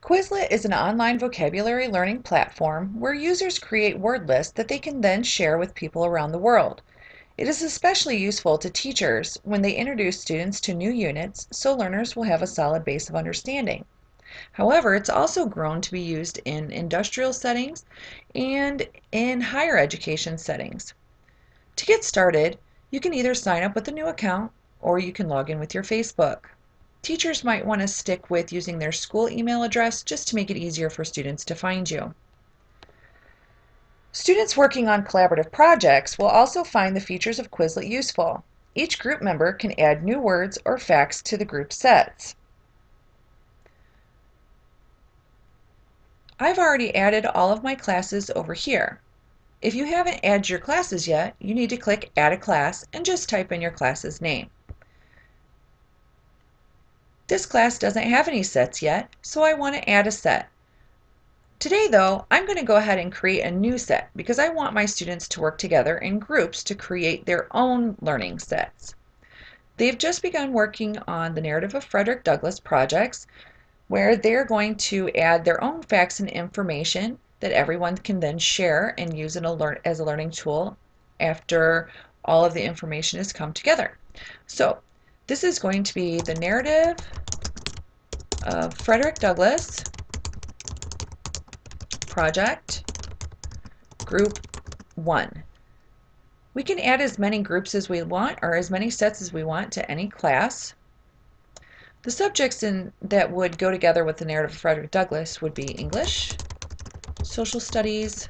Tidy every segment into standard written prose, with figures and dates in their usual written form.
Quizlet is an online vocabulary learning platform where users create word lists that they can then share with people around the world. It is especially useful to teachers when they introduce students to new units so learners will have a solid base of understanding. However, it's also grown to be used in industrial settings and in higher education settings. To get started, you can either sign up with a new account or you can log in with your Facebook. Teachers might want to stick with using their school email address just to make it easier for students to find you. Students working on collaborative projects will also find the features of Quizlet useful. Each group member can add new words or facts to the group sets. I've already added all of my classes over here. If you haven't added your classes yet, you need to click Add a Class and just type in your class's name. This class doesn't have any sets yet, so I want to add a set. Today though, I'm going to go ahead and create a new set because I want my students to work together in groups to create their own learning sets. They've just begun working on the Narrative of Frederick Douglass projects where they're going to add their own facts and information that everyone can then share and use as a learning tool after all of the information has come together. So this is going to be the Narrative of Frederick Douglass project group 1. We can add as many groups as we want or as many sets as we want to any class. The subjects that would go together with the Narrative of Frederick Douglass would be English, Social Studies,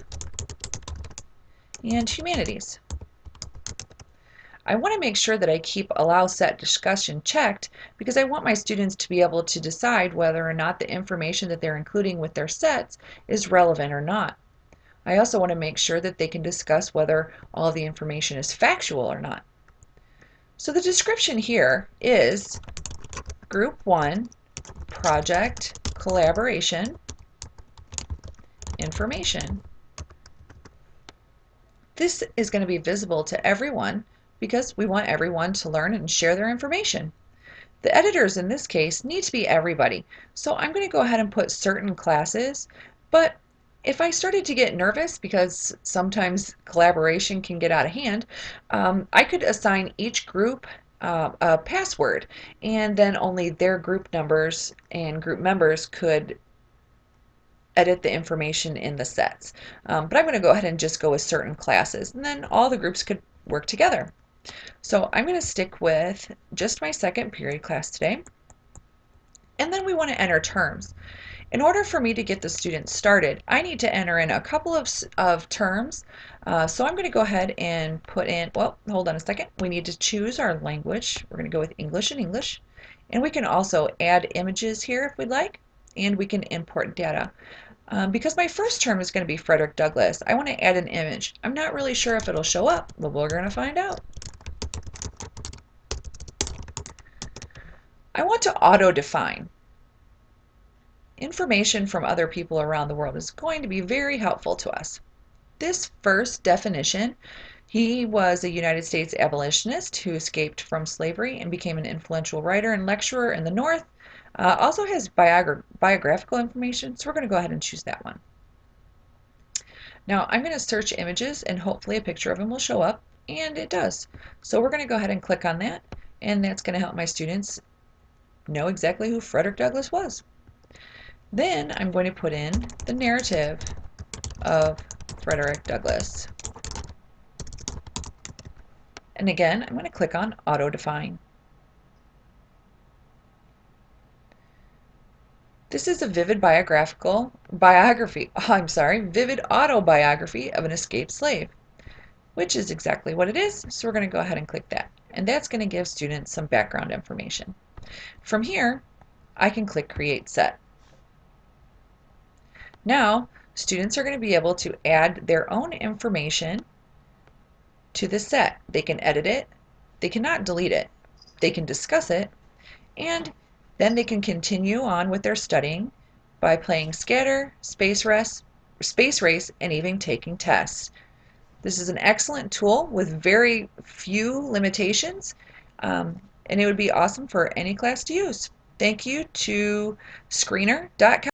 and Humanities. I want to make sure that I keep Allow Set Discussion checked because I want my students to be able to decide whether or not the information that they're including with their sets is relevant or not. I also want to make sure that they can discuss whether all of the information is factual or not. So the description here is Group 1 Project Collaboration Information. This is going to be visible to everyone because we want everyone to learn and share their information. The editors in this case need to be everybody, so I'm going to go ahead and put certain classes, but if I started to get nervous because sometimes collaboration can get out of hand, I could assign each group a password, and then only their group numbers and group members could edit the information in the sets. But I'm going to go ahead and just go with certain classes, and then all the groups could work together. So I'm going to stick with just my second period class today. And then we want to enter terms. In order for me to get the students started, I need to enter in a couple of terms. So I'm going to go ahead and put in, well, hold on a second. We need to choose our language. We're going to go with English and English. And we can also add images here if we'd like, and we can import data. Because my first term is going to be Frederick Douglass, I want to add an image. I'm not really sure if it'll show up, but we're going to find out. I want to auto-define. Information from other people around the world is going to be very helpful to us. This first definition, he was a United States abolitionist who escaped from slavery and became an influential writer and lecturer in the North. Also has biographical information, so we're going to go ahead and choose that one. Now I'm going to search images and hopefully a picture of him will show up, and it does. So we're going to go ahead and click on that, and that's going to help my students know exactly who Frederick Douglass was. Then I'm going to put in the narrative of Frederick Douglass. And again, I'm going to click on Auto Define. This is a vivid vivid autobiography of an escaped slave, which is exactly what it is. So we're going to go ahead and click that. And that's going to give students some background information. From here, I can click Create Set. Now, students are going to be able to add their own information to the set. They can edit it, they cannot delete it, they can discuss it, and then they can continue on with their studying by playing scatter, space race, and even taking tests. This is an excellent tool with very few limitations, and it would be awesome for any class to use. Thank you to Screener.com